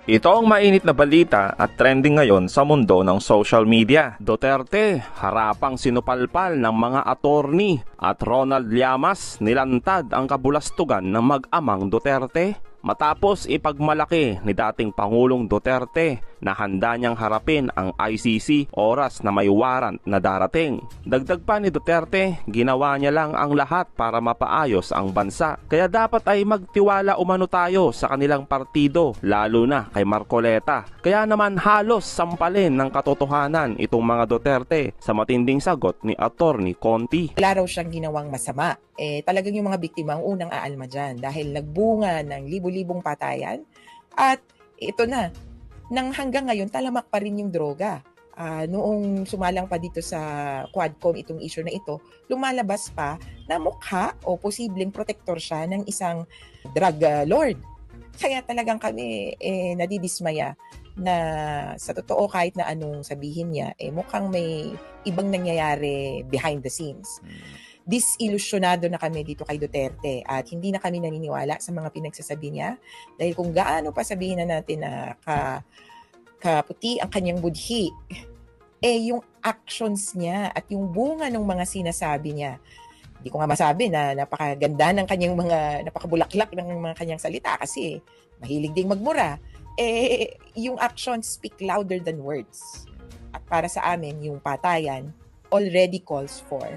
Ito ang mainit na balita at trending ngayon sa mundo ng social media. Duterte, harapang sinupalpal ng mga attorney at Ronald Llamas nilantad ang kabulastugan ng mag-amang Duterte. Matapos ipagmalaki ni dating Pangulong Duterte na handa niyang harapin ang ICC oras na may warrant na darating. Dagdag pa ni Duterte, ginawa niya lang ang lahat para mapaayos ang bansa. Kaya dapat ay magtiwala umano tayo sa kanilang partido, lalo na kay Marcoleta. Kaya naman halos sampalin ng katotohanan itong mga Duterte sa matinding sagot ni Attorney Conti. Wala raw siyang ginawang masama. Talagang yung mga biktima ang unang aalma dyan dahil nagbunga ng libu-libong patayan at ito na, nang hanggang ngayon talamak pa rin yung droga. Noong sumalang pa dito sa Quadcom itong issue na ito, lumalabas pa na mukha o posibleng protector siya ng isang drug lord. Kaya talagang kami nadidismaya na sa totoo kahit na anong sabihin niya, mukhang may ibang nangyayari behind the scenes. Disilusyonado na kami dito kay Duterte at hindi na kami naniniwala sa mga pinagsasabi niya dahil kung gaano pa sabihin na natin na kaputi ang kanyang budhi, yung actions niya at yung bunga ng mga sinasabi niya, hindi ko nga masabi na napakaganda ng kanyang mga, napakabulaklak ng mga kanyang salita kasi mahilig ding magmura, yung actions speak louder than words. At para sa amin, yung patayan already calls for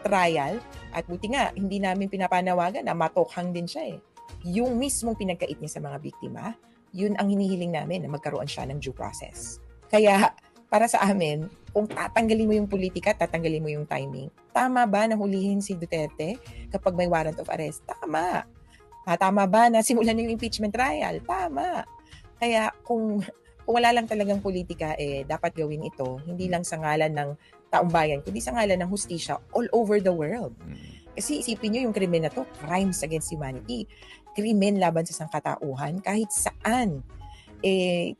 trial at buti nga hindi namin pinapanawagan na matokhang din siya Yung mismong pinagkait niya sa mga biktima, yun ang hinihiling namin na magkaroon siya ng due process. Kaya para sa amin, kung tatanggalin mo yung politika, tatanggalin mo yung timing. Tama ba na hulihin si Duterte kapag may warrant of arrest? Tama. Tama ba na simulan yung impeachment trial? Tama. Kaya kung wala lang talagang politika, dapat gawin ito, hindi lang sa ngalan ng taong bayan, kundi sa ngalan ng hustisya all over the world. Kasi isipin nyo yung krimen na to, crimes against humanity, krimen laban sa sangkatauhan, kahit saan,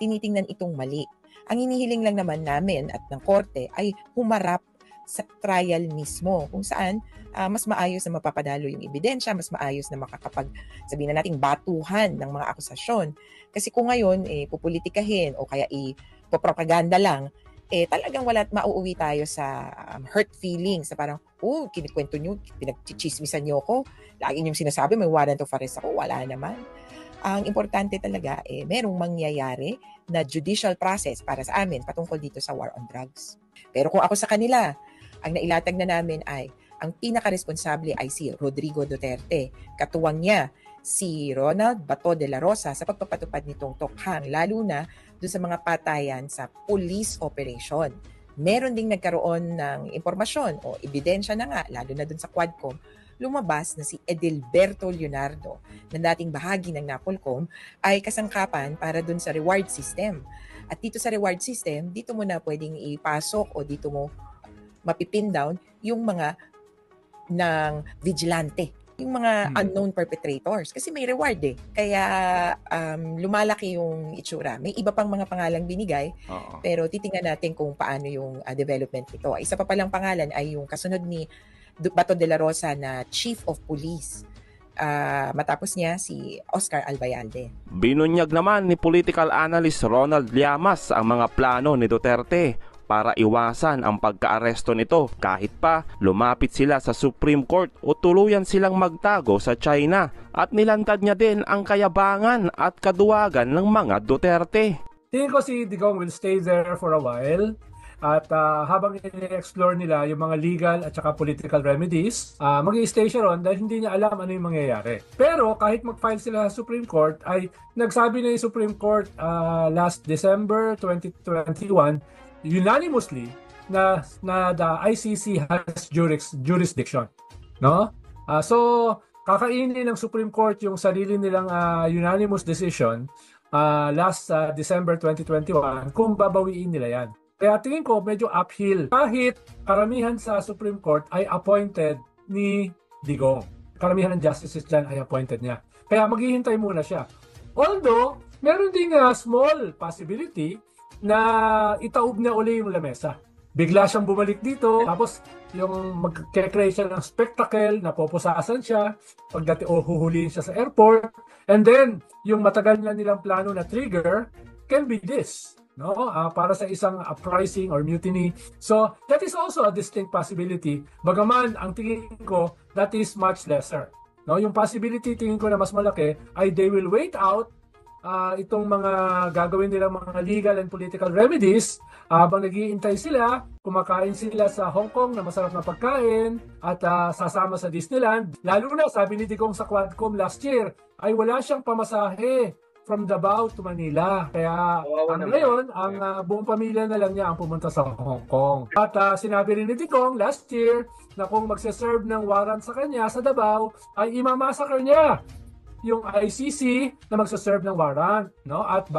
tinitingnan itong mali. Ang hinihiling lang naman namin at ng korte ay humarap sa trial mismo, kung saan mas maayos na mapapadalo yung ebidensya, mas maayos na makakapag, sabihin na nating batuhan ng mga akusasyon. Kasi kung ngayon, pupolitikahin o kaya ipopropaganda lang, talagang wala at mauuwi tayo sa hurt feelings sa parang, kinikwento nyo, pinagchichismisan nyo ako, lagi nyo sinasabi may warrant of arrest ako, wala naman. Ang importante talaga, merong mangyayari na judicial process para sa amin patungkol dito sa war on drugs. Pero kung ako sa kanila, ang nailatag na namin ay, ang pinaka-responsable ay si Rodrigo Duterte. Katuwang niya si Ronald Bato de la Rosa sa pagpapatupad nitong tokhang, lalo na doon sa mga patayan sa police operation. Meron ding nagkaroon ng impormasyon o ebidensya na nga, lalo na doon sa Quadcom, lumabas na si Edilberto Leonardo, na dating bahagi ng NAPOLCOM, ay kasangkapan para doon sa reward system. At dito sa reward system, dito mo na pwedeng ipasok o dito mo mapipin down yung mga ng vigilante, yung mga unknown perpetrators. Kasi may reward Kaya lumalaki yung itsura. May iba pang mga pangalang binigay, pero titingnan natin kung paano yung development nito. Isa pa palang pangalan ay yung kasunod ni Bato de la Rosa na Chief of Police. Matapos niya si Oscar Albayalde. Binunyag naman ni political analyst Ronald Llamas ang mga plano ni Duterte para iwasan ang pagka-aresto nito kahit pa lumapit sila sa Supreme Court o tuluyan silang magtago sa China, at nilantad niya din ang kayabangan at kaduwagan ng mga Duterte. Tingin ko si Digong will stay there for a while at habang i-explore nila yung mga legal at saka political remedies, mag-i-stay siya ron dahil hindi niya alam ano yung mangyayari. Pero kahit mag-file sila sa Supreme Court, ay nagsabi na yung Supreme Court last December 2021 unanimously na the ICC has jurisdiction, no? So kakainin ng Supreme Court yung sarili nilang unanimous decision last December 2021 kung babawiin nila yan. Kaya tingin ko medyo uphill kahit karamihan sa Supreme Court ay appointed ni Digong. Karamihan ng justices dyan ay appointed niya. Kaya maghihintay muna siya. Although meron ding small possibility na itaob na uli yung lamesa. Bigla siyang bumalik dito, tapos yung mag-create siya ng spectacle, napoposasan siya, pagdating huhulihin siya sa airport, and then yung matagal na nilang plano na trigger, can be this, no? Para sa isang uprising or mutiny. So that is also a distinct possibility. Bagaman ang tingin ko that is much lesser. No, yung possibility tingin ko na mas malaki ay they will wait out itong mga gagawin nilang mga legal and political remedies habang nag-iintay sila, kumakain sila sa Hong Kong na masarap na pagkain at sasama sa Disneyland. Lalo na, sabi ni Digong sa Quadcom last year, ay wala siyang pamasahe from Davao to Manila. Kaya ngayon, ang buong pamilya na lang niya ang pumunta sa Hong Kong. At sinabi rin ni Digong last year na kung magsaserve ng warrant sa kanya sa Davao, ay imamassacre niya yung ICC na magsaserve ng warrant, no? At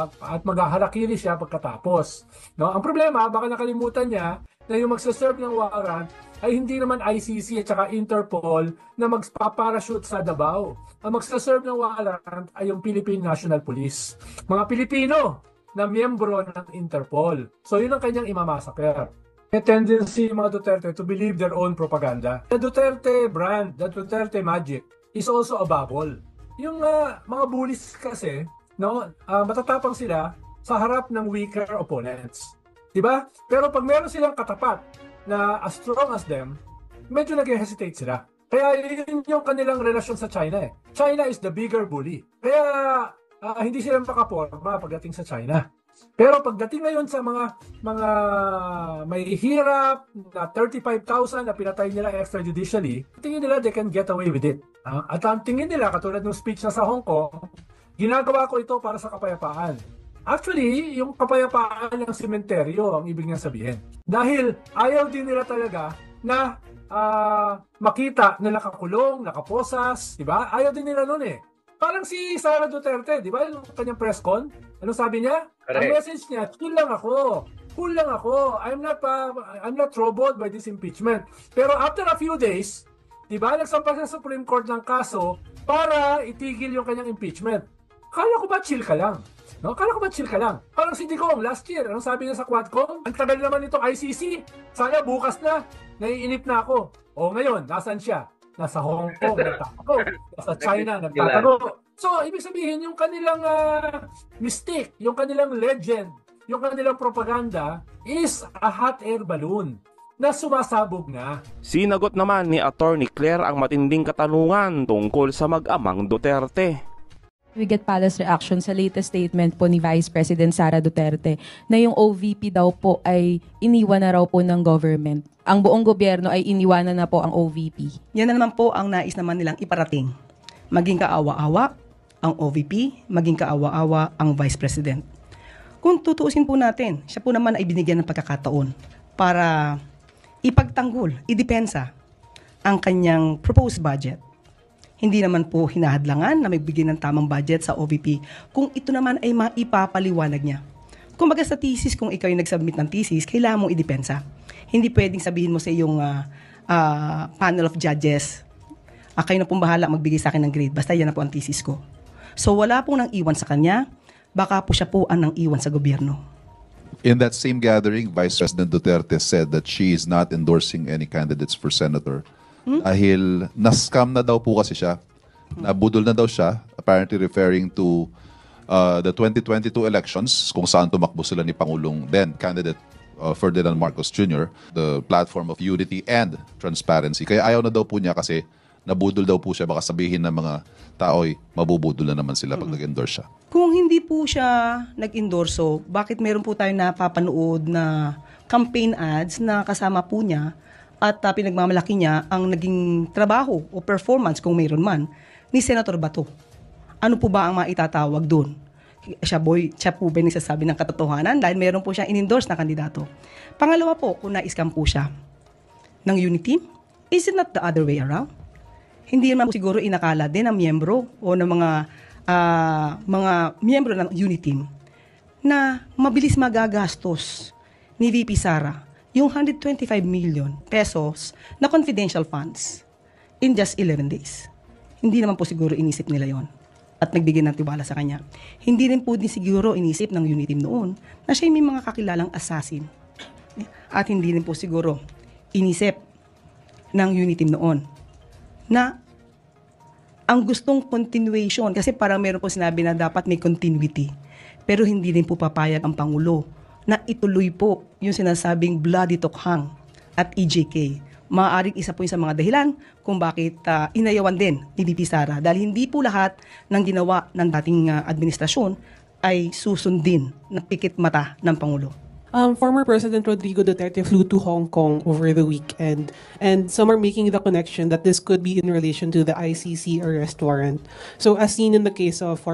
maghaharakiri siya pagkatapos, no? Ang problema, baka nakalimutan niya na yung magsaserve ng warrant ay hindi naman ICC at saka Interpol na magpaparachute sa Davao. Ang magsaserve ng warrant ay yung Philippine National Police, mga Pilipino na miyembro ng Interpol. So yun ang kanyang imamassacre. May tendency mga Duterte to believe their own propaganda. The Duterte brand, the Duterte magic is also a bubble. Yung mga bullies kasi, no, matatapang sila sa harap ng weaker opponents. Diba? Pero pag meron silang katapat na as strong as them, medyo nag-hesitate sila. Kaya yun yung kanilang relasyon sa China eh. China is the bigger bully. Kaya hindi sila makaporma pagdating sa China. Pero pagdating ngayon sa mga may hirap na 35,000 na pinatay nila extrajudicially, tingin nila they can get away with it. At ang tingin nila, katulad ng speech na sa Hong Kong, ginagawa ko ito para sa kapayapaan. Actually, yung kapayapaan ng sementeryo ang ibig niya sabihin. Dahil ayaw din nila talaga na makita na nakakulong, nakaposas, di ba? Ayaw din nila nun eh. Parang si Sara Duterte, di ba? Yung kanyang press con, anong sabi niya? Correct. Ang message niya, cool lang ako. Cool lang ako. I'm not troubled by this impeachment. Pero after a few days, di ba, nagsampa sa Supreme Court ng kaso para itigil yung kanyang impeachment. Kala ko ba chill ka lang? No? Kala ko ba chill ka lang? Parang si Digong last year, anong sabi niya sa Quadcom? Ang tagal naman itong ICC. Sana bukas na. Naiinip na ako. O ngayon, nasan siya? Nasa Hong Kong, nagtatago. Nasa China, nagtatago. So, ibig sabihin, yung kanilang mystique, yung kanilang legend, yung kanilang propaganda is a hot air balloon na sumasabog na. Sinagot naman ni Attorney Claire ang matinding katanungan tungkol sa mag-amang Duterte. We get palace reaction sa latest statement po ni Vice President Sara Duterte na yung OVP daw po ay iniwan na raw po ng government. Ang buong gobyerno ay iniwanan na po ang OVP. Yan na naman po ang nais naman nilang iparating. Maging kaawa-awa ang OVP, maging kaawa-awa ang Vice President. Kung tutuusin po natin, siya po naman ay binigyan ng pagkakataon para ipagtanggol, idepensa ang kanyang proposed budget. Hindi naman po hinahadlangan na magbigay ng tamang budget sa OVP kung ito naman ay maipapaliwanag niya. Kung baga sa thesis, kung ikaw yung nag-submit ng thesis, kailangan mong idepensa. Hindi pwedeng sabihin mo sa iyong panel of judges, kayo na pong bahala magbigay sa akin ng grade, basta yan na po ang thesis ko. So wala pong nang iwan sa kanya, baka po siya po ang nang iwan sa gobyerno. In that same gathering, Vice President Duterte said that she is not endorsing any candidates for senator. Dahil na-scam na daw po kasi siya. Nabudol na daw siya, apparently referring to the 2022 elections kung saan tumakbo sila ni Pangulong then candidate Ferdinand Marcos Jr., the platform of unity and transparency. Kaya ayaw na daw po niya kasi nabudol daw po siya, baka sabihin ng mga tao'y mabubudol na naman sila pag nag-endorse siya. Kung hindi po siya nag-endorso, bakit meron po tayong napapanood na campaign ads na kasama po niya at pinagmamalaki niya ang naging trabaho o performance kung mayroon man ni Senator Bato? Ano po ba ang maitatawag doon? Siya po ba nagsasabi ng katotohanan dahil meron po siyang in-endorse na kandidato? Pangalawa po, kung na-scam po siya ng unity, is it not the other way around? Hindi naman po siguro inakala din ng miyembro o ng mga miyembro ng unity team na mabilis magagastos ni VP Sara yung 125 million pesos na confidential funds in just 11 days. Hindi naman po siguro inisip nila yon at nagbigay ng tiwala sa kanya. Hindi rin po din siguro inisip ng unit team noon na siya may mga kakilalang assassin. At hindi rin po siguro inisip ng unit team noon na ang gustong continuation, kasi parang meron po sinabi na dapat may continuity. Pero hindi rin po papayag ang Pangulo na ituloy po yung sinasabing bloody tokhang at EJK. Maaaring isa po yung sa mga dahilan kung bakit inayawan din ni VP Sara. Dahil hindi po lahat ng ginawa ng dating administrasyon ay susundin ng pikit mata ng Pangulo. Former President Rodrigo Duterte flew to Hong Kong over the weekend, and some are making the connection that this could be in relation to the ICC arrest warrant. So, as seen in the case of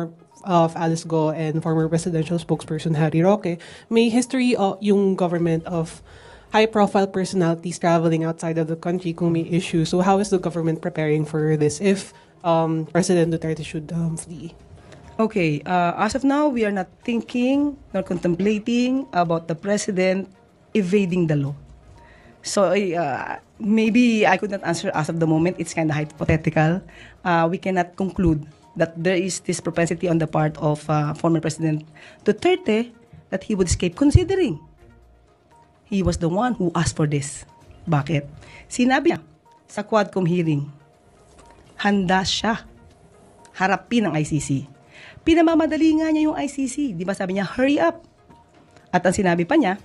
Alice Go and former presidential spokesperson Harry Roque, may history yung government of high-profile personalities traveling outside of the country kung may issues. So, how is the government preparing for this if President Duterte should flee? Okay, as of now, we are not thinking nor contemplating about the president evading the law. So, maybe I could not answer as of the moment. It's kind of hypothetical. We cannot conclude that there is this propensity on the part of former President Duterte that he would escape, considering he was the one who asked for this. Bakit? Sinabi niya sa Quadcom hearing, handa siya harapin ang ICC. Pinamamadali nga niya yung ICC. Di ba sabi niya, hurry up. At ang sinabi pa niya,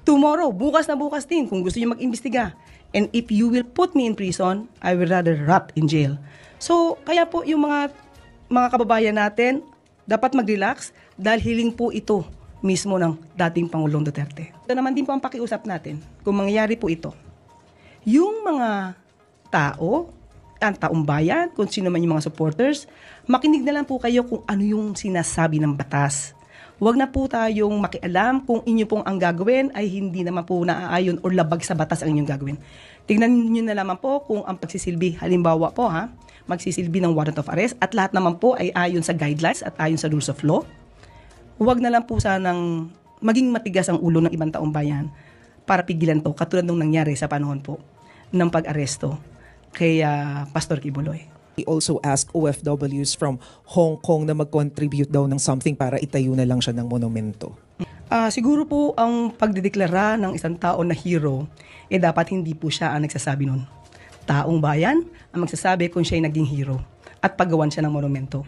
tomorrow, bukas na bukas din, kung gusto niyo mag-imbestiga. And if you will put me in prison, I will rather rot in jail. So, kaya po yung mga kababayan natin, dapat mag-relax dahil hiling po ito mismo ng dating Pangulong Duterte. Ito naman din po ang pakiusap natin kung mangyayari po ito. Yung mga tao, ang taong bayan, kung sino man yung mga supporters, makinig na lang po kayo kung ano yung sinasabi ng batas. Huwag na po tayong makialam kung inyo pong ang gagawin ay hindi naman po naaayon o labag sa batas ang inyong gagawin. Tingnan nyo na naman po kung ang pagsisilbi, halimbawa po magsisilbi ng warrant of arrest at lahat naman po ay ayon sa guidelines at ayon sa rules of law. Huwag na lang po sanang maging matigas ang ulo ng ibang taong bayan para pigilan to, katulad nung nangyari sa panahon po ng pag-aresto kay Pastor Kibuloy. He also asked OFWs from Hong Kong na mag-contribute daw ng something para itayo na lang siya ng monumento. Siguro po ang pagdedeklara ng isang tao na hero, dapat hindi po siya ang nagsasabi nun. Taong bayan ang magsasabi kung siya ay naging hero at paggawan siya ng monumento.